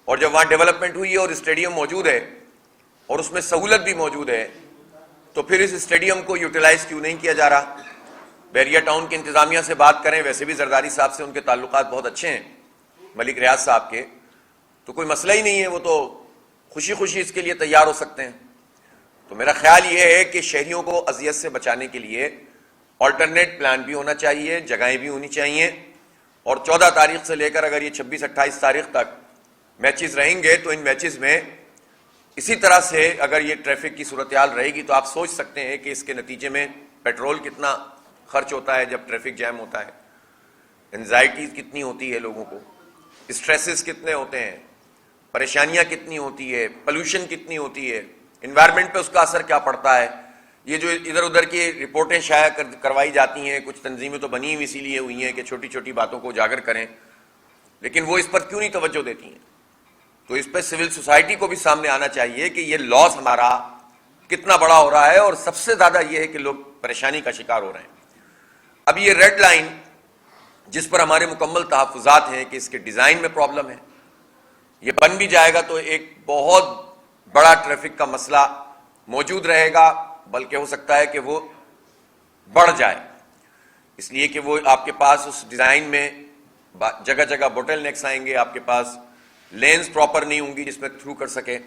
اور جب وہاں ڈیولپمنٹ ہوئی ہے اور اسٹیڈیم موجود ہے اور اس میں سہولت بھی موجود ہے تو پھر اس اسٹیڈیم کو یوٹیلائز کیوں نہیں کیا جا رہا؟ بیریا ٹاؤن کی انتظامیہ سے بات کریں، ویسے بھی زرداری صاحب سے ان کے تعلقات بہت اچھے ہیں، ملک ریاض صاحب کے، تو کوئی مسئلہ ہی نہیں ہے، وہ تو خوشی خوشی اس کے لیے تیار ہو سکتے ہیں۔ تو میرا خیال یہ ہے کہ شہریوں کو اذیت سے بچانے کے لیے آلٹرنیٹ پلان بھی ہونا چاہیے، جگہیں بھی ہونی چاہیے، اور 14 تاریخ سے لے کر اگر یہ 26-28 تاریخ تک میچز رہیں گے تو ان میچز میں اسی طرح سے اگر یہ ٹریفک کی صورتحال رہے گی تو آپ سوچ سکتے ہیں کہ اس کے نتیجے میں پیٹرول کتنا خرچ ہوتا ہے جب ٹریفک جیم ہوتا ہے، انزائٹی کتنی ہوتی ہے لوگوں کو، اسٹریسز کتنے ہوتے ہیں، پریشانیاں کتنی ہوتی ہے، پولوشن کتنی ہوتی ہے، انوائرمنٹ پہ اس کا اثر کیا پڑتا ہے۔ یہ جو ادھر ادھر کی رپورٹیں شائع کروائی جاتی ہیں، کچھ تنظیمیں تو بنی ہوئی اسی لیے ہوئی ہیں کہ چھوٹی چھوٹی باتوں کو اجاگر کریں، لیکن وہ اس پر کیوں نہیں توجہ دیتی ہیں؟ تو اس پہ سول سوسائٹی کو بھی سامنے آنا چاہیے کہ یہ لاس ہمارا کتنا بڑا ہو رہا ہے، اور سب سے زیادہ یہ ہے کہ لوگ پریشانی کا شکار ہو رہے ہیں۔ اب یہ ریڈ لائن جس پر ہمارے مکمل تحفظات ہیں کہ اس کے ڈیزائن میں پرابلم ہے، یہ بن بھی جائے گا تو ایک بہت بڑا ٹریفک کا مسئلہ موجود رہے گا، بلکہ ہو سکتا ہے کہ وہ بڑھ جائے، اس لیے کہ وہ آپ کے پاس اس ڈیزائن میں جگہ جگہ بوٹل نیکس آئیں گے، آپ کے پاس لینز پراپر نہیں ہوں گی جس میں تھرو کر سکے،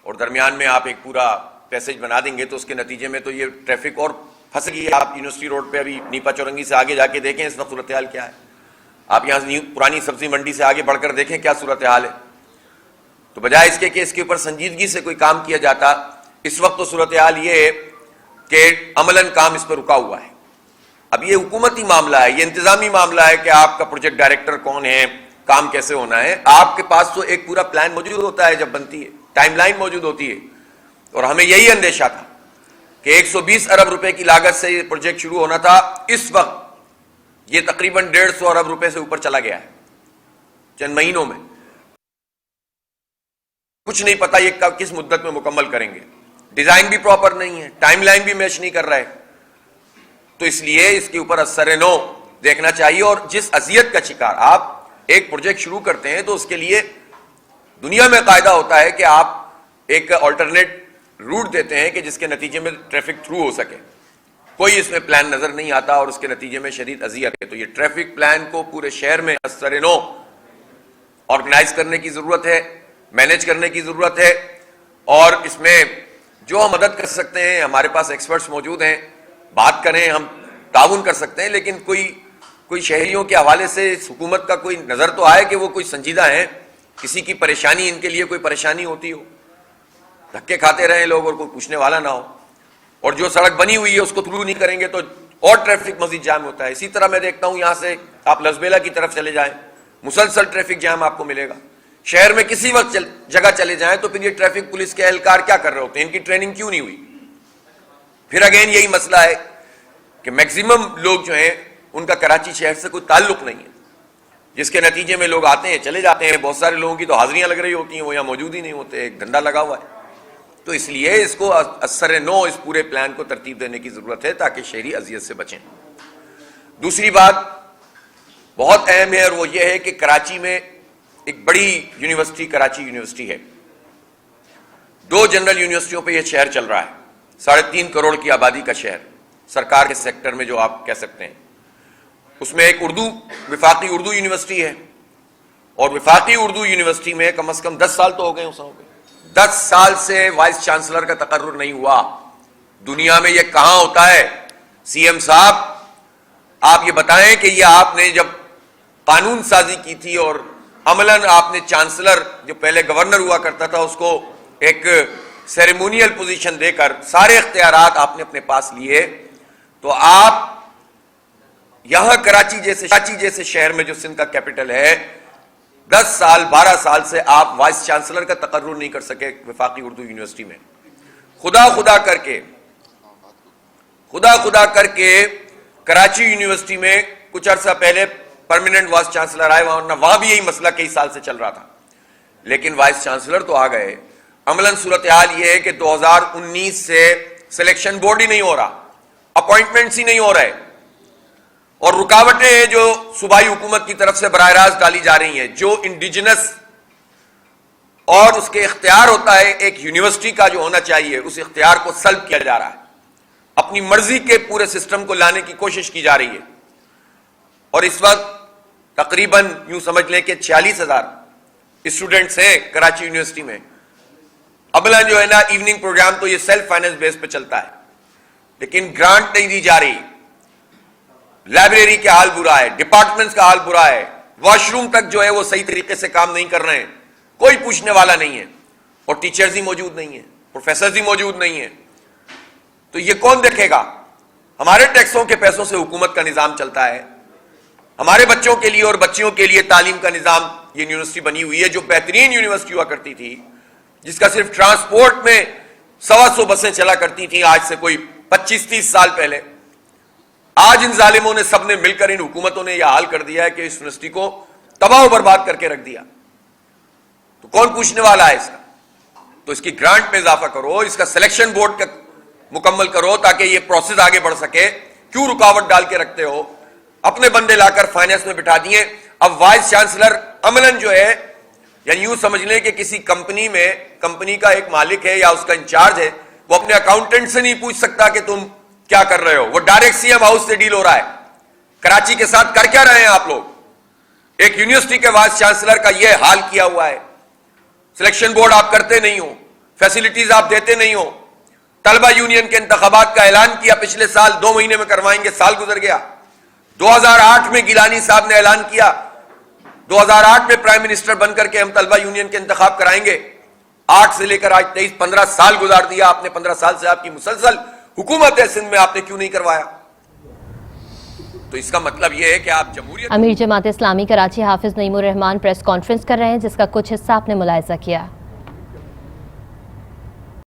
اور درمیان میں آپ ایک پورا پیسج بنا دیں گے تو اس کے نتیجے میں تو یہ ٹریفک اور پھنس گئی ہے۔ آپ یونیورسٹی روڈ پہ ابھی نیپا چورنگی سے آگے جا کے دیکھیں اس وقت صورتحال کیا ہے، آپ یہاں سے پرانی سبزی منڈی سے آگے بڑھ کر دیکھیں کیا صورتحال ہے۔ تو بجائے اس کے کہ اس کے اوپر سنجیدگی سے کوئی کام کیا جاتا، اس وقت تو صورتحال یہ ہے کہ عملاً کام اس پہ رکا ہوا ہے۔ اب یہ حکومتی معاملہ ہے، یہ انتظامی معاملہ ہے کہ آپ کا پروجیکٹ ڈائریکٹر کون ہے، کام کیسے ہونا ہے۔ آپ کے پاس تو ایک پورا پلان موجود ہوتا ہے جب بنتی ہے، ٹائم لائن موجود ہوتی ہے، اور ہمیں یہی اندیشہ تھا کہ 120 ارب روپے کی لاگت سے یہ پروجیکٹ شروع ہونا تھا، اس وقت یہ تقریباً 150 ارب روپے سے اوپر چلا گیا ہے چند مہینوں میں۔ کچھ نہیں پتا یہ کس مدت میں مکمل کریں گے، ڈیزائن بھی پراپر نہیں ہے، ٹائم لائن بھی میچ نہیں کر رہے، تو اس لیے اس کے اوپر اثر نو دیکھنا چاہیے۔ اور جس اذیت کا شکار آپ ایک پروجیکٹ شروع کرتے ہیں تو اس کے لیے دنیا میں قاعدہ ہوتا ہے کہ آپ ایک آلٹرنیٹ روٹ دیتے ہیں کہ جس کے نتیجے میں ٹریفک تھرو ہو سکے، کوئی اس میں پلان نظر نہیں آتا اور اس کے نتیجے میں شدید اذیت ہے۔ تو یہ ٹریفک پلان کو پورے شہر میں اثر نو آرگنائز کرنے کی ضرورت ہے، مینیج کرنے کی ضرورت ہے، اور اس میں جو ہم مدد کر سکتے ہیں، ہمارے پاس ایکسپرٹس موجود ہیں، بات کریں، ہم تعاون کر سکتے ہیں، لیکن کوئی شہریوں کے حوالے سے اس حکومت کا کوئی نظر تو آئے کہ وہ کوئی سنجیدہ ہیں، کسی کی پریشانی ان کے لیے کوئی پریشانی ہوتی ہو، دھکے کھاتے رہیں لوگ اور کوئی پوچھنے والا نہ ہو، اور جو سڑک بنی ہوئی ہے اس کو تھرو نہیں کریں گے تو اور ٹریفک مزید جام ہوتا ہے۔ اسی طرح میں دیکھتا ہوں یہاں سے آپ لسبیلا کی طرف چلے جائیں، مسلسل ٹریفک جام آپ کو ملے گا، شہر میں کسی وقت جگہ چلے جائیں تو پھر یہ ٹریفک پولیس کے اہلکار کیا کر رہے ہوتے ہیں، ان کی ٹریننگ کیوں نہیں ہوئی؟ پھر اگین یہی مسئلہ ہے کہ میکسیمم لوگ جو ہیں ان کا کراچی شہر سے کوئی تعلق نہیں ہے، جس کے نتیجے میں لوگ آتے ہیں چلے جاتے ہیں، بہت سارے لوگوں کی تو حاضریاں لگ رہی ہوتی ہیں، وہ یہاں موجود ہی نہیں ہوتے، ایک دھندا لگا ہوا ہے۔ تو اس لیے اس کو اثر نو اس پورے پلان کو ترتیب دینے کی ضرورت ہے تاکہ شہری اذیت سے بچیں۔ دوسری بات بہت اہم ہے اور وہ یہ ہے کہ کراچی میں ایک بڑی یونیورسٹی کراچی یونیورسٹی ہے، 2 جنرل یونیورسٹیوں پہ یہ شہر چل رہا ہے، 3.5 کروڑ کی آبادی کا شہر، سرکار کے سیکٹر میں جو آپ کہہ سکتے ہیں۔ اس میں ایک وفاقی اردو یونیورسٹی ہے، اور وفاقی اردو یونیورسٹی میں کم از کم 10 سال تو ہو گئے، 10 سال سے وائس چانسلر کا تقرر نہیں ہوا۔ دنیا میں یہ کہاں ہوتا ہے؟ سی ایم صاحب آپ یہ بتائیں کہ یہ آپ نے جب قانون سازی کی تھی اور عملاً آپ نے چانسلر جو پہلے گورنر ہوا کرتا تھا اس کو ایک سیریمونیل پوزیشن دے کر سارے اختیارات آپ نے اپنے پاس لیے، تو آپ یہاں کراچی جیسے شہر میں جو سندھ کا کیپٹل ہے، 10 سال 12 سال سے آپ وائس چانسلر کا تقرر نہیں کر سکے وفاقی اردو یونیورسٹی میں۔ خدا کر کے کراچی یونیورسٹی میں کچھ عرصہ پہلے پرماننٹ وائس چانسلر آئے، وہاں بھی یہی مسئلہ کئی سال سے چل رہا تھا، لیکن وائس چانسلر تو آ گئے۔ عملاً صورتحال یہ ہے کہ 2019 سے سلیکشن بورڈ ہی نہیں ہو رہا، اپوائنٹمنٹس ہی نہیں ہو رہے، اور رکاوٹیں ہیں جو صوبائی حکومت کی طرف سے براہ راست ڈالی جا رہی ہیں، جو انڈیجنس اور اس کے اختیار ہوتا ہے ایک یونیورسٹی کا جو ہونا چاہیے، اس اختیار کو سلب کیا جا رہا ہے، اپنی مرضی کے پورے سسٹم کو لانے کی کوشش کی جا رہی ہے. اور اس وقت تقریباً یوں سمجھ لیں کہ 46,000 اسٹوڈنٹس ہیں کراچی یونیورسٹی میں. ابلا جو ہے نا ایوننگ پروگرام تو یہ سیلف فائنینس بیس پہ چلتا ہے، لیکن گرانٹ نہیں دی جا رہی. لائبریری کا حال برا ہے، ڈپارٹمنٹس کا حال برا ہے، واش روم تک جو ہے وہ صحیح طریقے سے کام نہیں کر رہے ہیں، کوئی پوچھنے والا نہیں ہے، اور ٹیچرز ہی موجود نہیں ہیں، پروفیسرز ہی موجود نہیں ہیں. تو یہ کون دیکھے گا؟ ہمارے ٹیکسوں کے پیسوں سے حکومت کا نظام چلتا ہے. ہمارے بچوں کے لیے اور بچیوں کے لیے تعلیم کا نظام یہ یونیورسٹی بنی ہوئی ہے، جو بہترین یونیورسٹی ہوا کرتی تھی، جس کا صرف ٹرانسپورٹ میں 125 بسیں چلا کرتی تھیں آج سے کوئی 25-30 سال پہلے. آج ان ظالموں نے سب نے مل کر، ان حکومتوں نے یہ حال کر دیا ہے کہ اس یونیورسٹی کو تباہ و برباد کر کے رکھ دیا. تو کون پوچھنے والا ہے اس کا؟ تو اس کی گرانٹ میں اضافہ کرو، اس کا سلیکشن بورڈ کا مکمل کرو تاکہ یہ پروسیس آگے بڑھ سکے. کیوں رکاوٹ ڈال کے رکھتے ہو؟ اپنے بندے لا کر فائنینس میں بٹھا دیے. اب وائس چانسلر عملاً جو ہے، یعنی یوں سمجھ لیں کہ کسی کمپنی میں، کمپنی کا ایک مالک ہے یا اس کا انچارج ہے، وہ اپنے اکاؤنٹنٹ سے نہیں پوچھ سکتا کہ تم کیا کر رہے ہو، وہ ڈائریکٹ سی ایم ہاؤس سے ڈیل ہو رہا ہے. کراچی کے ساتھ کر کیا رہے ہیں آپ لوگ؟ ایک یونیورسٹی کے وائس چانسلر کا یہ حال کیا ہوا ہے. سلیکشن بورڈ آپ کرتے نہیں ہو، فیسلٹیز آپ دیتے نہیں ہو. طلبہ یونین کے انتخابات کا اعلان کیا پچھلے سال 2 مہینے میں کروائیں گے، سال گزر گیا. 2008 میں گیلانی صاحب نے اعلان کیا 2008 میں پرائم منسٹر بن کر کے ہم طلبہ یونین کے انتخاب کرائیں گے. 8 سے لے کر آج 23-15 سال گزار دیا آپ نے. 15 سال سے آپ کی مسلسل حکومت ہے سندھ میں، آپ نے کیوں نہیں کروایا؟ تو اس کا مطلب یہ ہے کہ آپ جمہوریت. امیر جماعت اسلامی کراچی حافظ نعیم الرحمان پریس کانفرنس کر رہے ہیں، جس کا کچھ حصہ آپ نے ملاحظہ کیا.